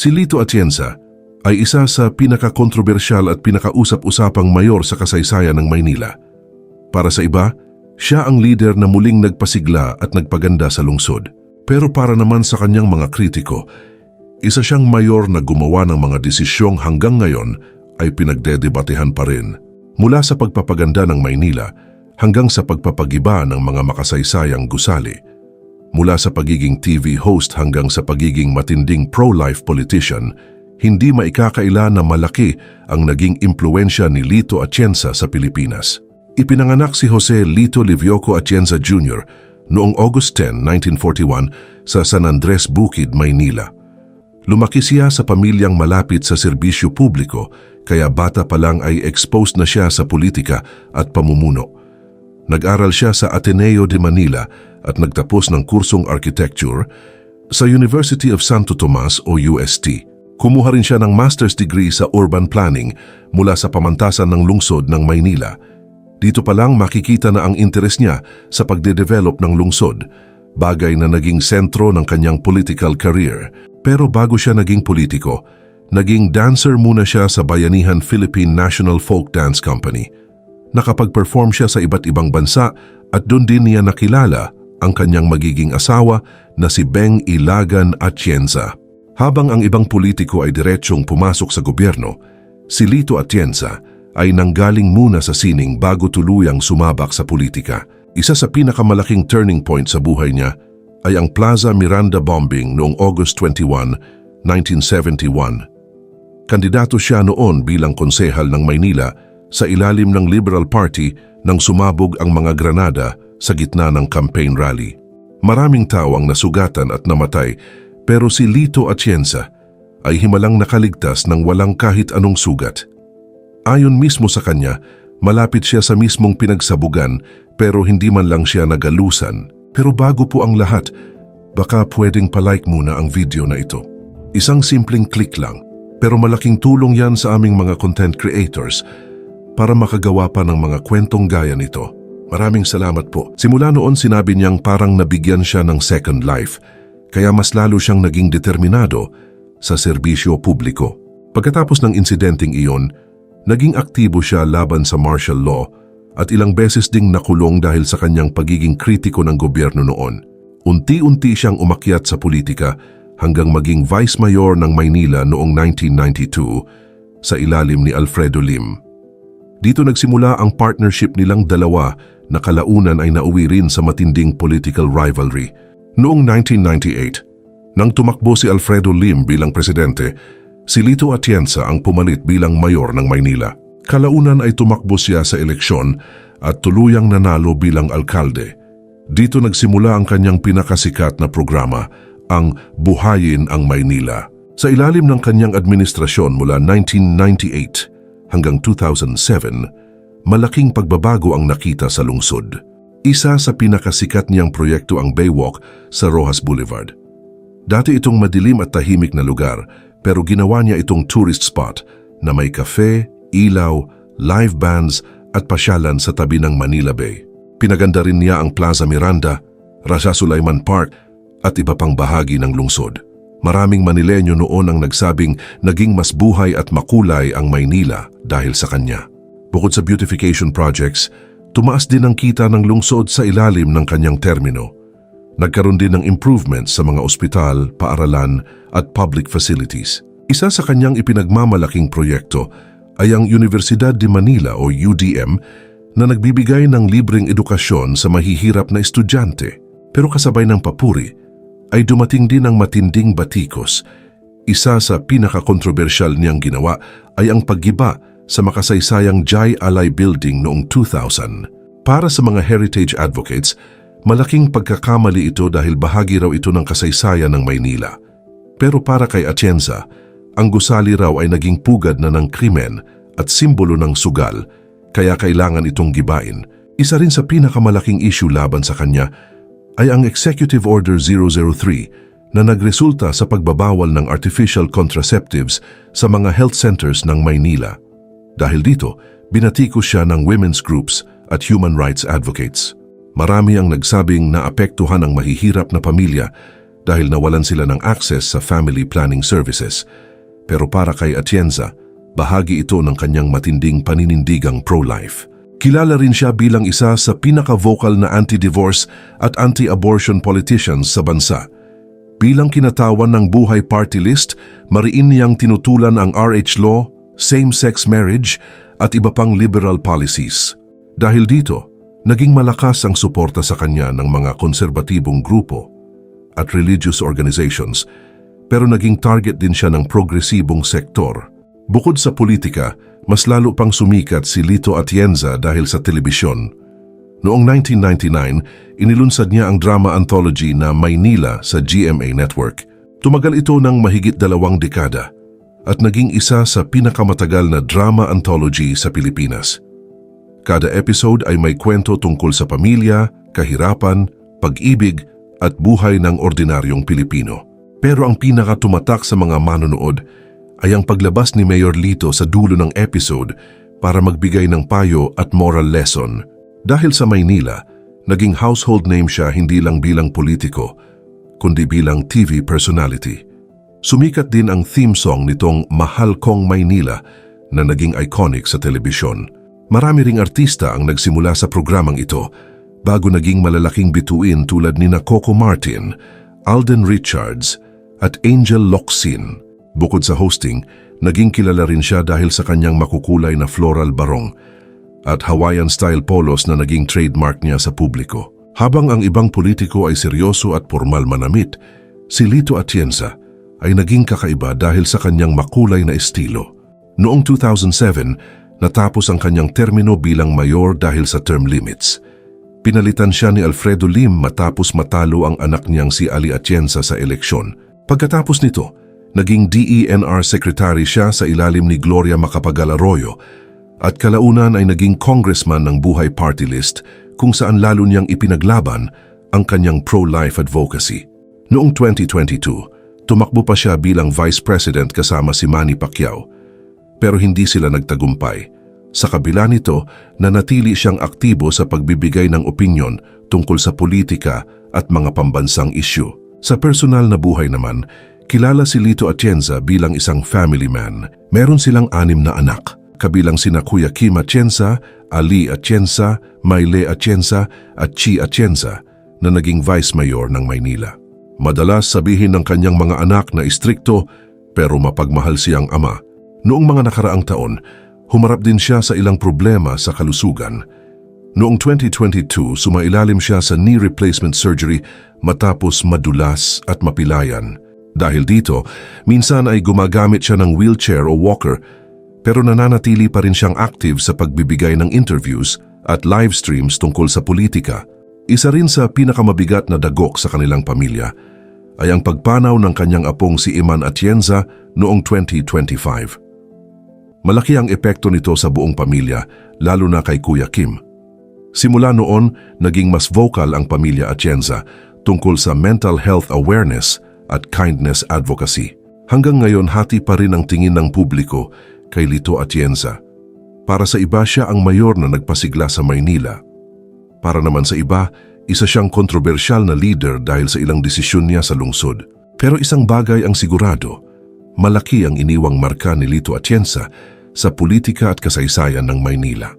Si Lito Atienza ay isa sa pinakakontrobersyal at pinakausap-usapang mayor sa kasaysayan ng Maynila. Para sa iba, siya ang leader na muling nagpasigla at nagpaganda sa lungsod. Pero para naman sa kanyang mga kritiko, isa siyang mayor na gumawa ng mga desisyong hanggang ngayon ay pinagdedebatehan pa rin. Mula sa pagpapaganda ng Maynila hanggang sa pagpapagiba ng mga makasaysayang gusali. Mula sa pagiging TV host hanggang sa pagiging matinding pro-life politician, hindi maikakaila na malaki ang naging impluensya ni Lito Atienza sa Pilipinas. Ipinanganak si Jose Lito Livioco Atienza Jr. noong August 10, 1941 sa San Andres Bukid, Maynila. Lumaki siya sa pamilyang malapit sa serbisyo publiko, kaya bata pa lang ay exposed na siya sa politika at pamumuno. Nag-aral siya sa Ateneo de Manila at nagtapos ng kursong architecture sa University of Santo Tomas o UST. Kumuha rin siya ng master's degree sa urban planning mula sa pamantasan ng lungsod ng Maynila. Dito pa lang makikita na ang interes niya sa pagde-develop ng lungsod, bagay na naging sentro ng kanyang political career. Pero bago siya naging politiko, naging dancer muna siya sa Bayanihan Philippine National Folk Dance Company. Nakapag-perform siya sa iba't ibang bansa at doon din niya nakilala ang kanyang magiging asawa na si Beng Ilagan Atienza. Habang ang ibang politiko ay diretsyong pumasok sa gobyerno, si Lito Atienza ay nanggaling muna sa sining bago tuluyang sumabak sa politika. Isa sa pinakamalaking turning point sa buhay niya ay ang Plaza Miranda bombing noong August 21, 1971. Kandidato siya noon bilang konsehal ng Maynila sa ilalim ng Liberal Party nang sumabog ang mga granada sa gitna ng campaign rally. Maraming tao ang nasugatan at namatay, pero si Lito Atienza ay himalang nakaligtas ng walang kahit anong sugat. Ayon mismo sa kanya, malapit siya sa mismong pinagsabugan pero hindi man lang siya nagalusan. Pero bago po ang lahat, baka pwedeng palike muna ang video na ito. Isang simpleng click lang, pero malaking tulong yan sa aming mga content creators para makagawa pa ng mga kwentong gaya nito. Maraming salamat po. Simula noon sinabi niyang parang nabigyan siya ng second life, kaya mas lalo siyang naging determinado sa serbisyo publiko. Pagkatapos ng insidenteng iyon, naging aktibo siya laban sa martial law at ilang beses ding nakulong dahil sa kanyang pagiging kritiko ng gobyerno noon. Unti-unti siyang umakyat sa politika hanggang maging Vice Mayor ng Maynila noong 1992 sa ilalim ni Alfredo Lim. Dito nagsimula ang partnership nilang dalawa na kalaunan ay nauwi rin sa matinding political rivalry. Noong 1998, nang tumakbo si Alfredo Lim bilang presidente, si Lito Atienza ang pumalit bilang mayor ng Maynila. Kalaunan ay tumakbo siya sa eleksyon at tuluyang nanalo bilang alkalde. Dito nagsimula ang kanyang pinakasikat na programa, ang Buhayin ang Maynila. Sa ilalim ng kanyang administrasyon mula 1998 hanggang 2007, malaking pagbabago ang nakita sa lungsod. Isa sa pinakasikat niyang proyekto ang Baywalk sa Rojas Boulevard. Dati itong madilim at tahimik na lugar, pero ginawa niya itong tourist spot na may kafe, ilaw, live bands at pasyalan sa tabi ng Manila Bay. Pinaganda rin niya ang Plaza Miranda, Raja Sulaiman Park at iba pang bahagi ng lungsod. Maraming Manileño noon ang nagsabing naging mas buhay at makulay ang Maynila dahil sa kanya. Bukod sa beautification projects, tumaas din ang kita ng lungsod sa ilalim ng kanyang termino. Nagkaroon din ng improvements sa mga ospital, paaralan at public facilities. Isa sa kanyang ipinagmamalaking proyekto ay ang Universidad de Manila o UDM na nagbibigay ng libreng edukasyon sa mahihirap na estudyante. Pero kasabay ng papuri ay dumating din ang matinding batikos. Isa sa pinakakontrobersyal niyang ginawa ay ang paggiba sa makasaysayang Jai Alay Building noong 2000. Para sa mga heritage advocates, malaking pagkakamali ito dahil bahagi raw ito ng kasaysayan ng Maynila. Pero para kay Atienza, ang gusali raw ay naging pugad na ng krimen at simbolo ng sugal, kaya kailangan itong gibain. Isa rin sa pinakamalaking issue laban sa kanya ay ang Executive Order 003 na nagresulta sa pagbabawal ng artificial contraceptives sa mga health centers ng Maynila. Dahil dito, binatikos siya ng women's groups at human rights advocates. Marami ang nagsabing naapektuhan ang mahihirap na pamilya dahil nawalan sila ng access sa family planning services. Pero para kay Atienza, bahagi ito ng kanyang matinding paninindigang pro-life. Kilala rin siya bilang isa sa pinaka-vocal na anti-divorce at anti-abortion politicians sa bansa. Bilang kinatawan ng Buhay Party List, mariin niyang tinutulan ang RH law, same-sex marriage at iba pang liberal policies. Dahil dito, naging malakas ang suporta sa kanya ng mga konserbatibong grupo at religious organizations, pero naging target din siya ng progresibong sektor. Bukod sa politika, mas lalo pang sumikat si Lito Atienza dahil sa telebisyon. Noong 1999, inilunsad niya ang drama anthology na Maynila sa GMA Network. Tumagal ito ng mahigit 2 dekada at naging isa sa pinakamatagal na drama anthology sa Pilipinas. Kada episode ay may kwento tungkol sa pamilya, kahirapan, pag-ibig at buhay ng ordinaryong Pilipino. Pero ang pinakatumatak sa mga manonood ay ang paglabas ni Mayor Lito sa dulo ng episode para magbigay ng payo at moral lesson. Dahil sa Maynila, naging household name siya hindi lang bilang politiko, kundi bilang TV personality. Sumikat din ang theme song nitong Mahal Kong Maynila na naging iconic sa telebisyon. Marami ring artista ang nagsimula sa programang ito bago naging malalaking bituin tulad ni Coco Martin, Alden Richards at Angel Locsin. Bukod sa hosting, naging kilala rin siya dahil sa kanyang makukulay na floral barong at Hawaiian-style polos na naging trademark niya sa publiko. Habang ang ibang politiko ay seryoso at formal manamit, si Lito Atienza ay naging kakaiba dahil sa kanyang makulay na estilo. Noong 2007, natapos ang kanyang termino bilang mayor dahil sa term limits. Pinalitan siya ni Alfredo Lim matapos matalo ang anak niyang si Ali Atienza sa eleksyon. Pagkatapos nito, naging DENR Secretary siya sa ilalim ni Gloria Macapagal Arroyo at kalaunan ay naging congressman ng Buhay Party List kung saan lalo niyang ipinaglaban ang kanyang pro-life advocacy. Noong 2022, tumakbo pa siya bilang Vice President kasama si Manny Pacquiao, pero hindi sila nagtagumpay. Sa kabila nito, nanatili siyang aktibo sa pagbibigay ng opinyon tungkol sa politika at mga pambansang issue. Sa personal na buhay naman, kilala si Lito Atienza bilang isang family man. Meron silang 6 na anak, kabilang sina Kuya Kim Atienza, Ali Atienza, Mayle Atienza at Chi Atienza na naging Vice Mayor ng Maynila. Madalas sabihin ng kanyang mga anak na istrikto pero mapagmahal siyang ama. Noong mga nakaraang taon, humarap din siya sa ilang problema sa kalusugan. Noong 2022, sumailalim siya sa knee replacement surgery matapos madulas at mapilayan. Dahil dito, minsan ay gumagamit siya ng wheelchair o walker, pero nananatili pa rin siyang active sa pagbibigay ng interviews at live streams tungkol sa politika. Isa rin sa pinakamabigat na dagok sa kanilang pamilya ay ang pagpanaw ng kanyang apong si Iman Atienza noong 2025. Malaki ang epekto nito sa buong pamilya, lalo na kay Kuya Kim. Simula noon, naging mas vocal ang pamilya Atienza tungkol sa mental health awareness at kindness advocacy. Hanggang ngayon, hati pa rin ang tingin ng publiko kay Lito Atienza. Para sa iba, siya ang mayor na nagpasigla sa Maynila. Para naman sa iba, isa siyang kontrobersyal na leader dahil sa ilang desisyon niya sa lungsod. Pero isang bagay ang sigurado, malaki ang iniwang marka ni Lito Atienza sa politika at kasaysayan ng Maynila.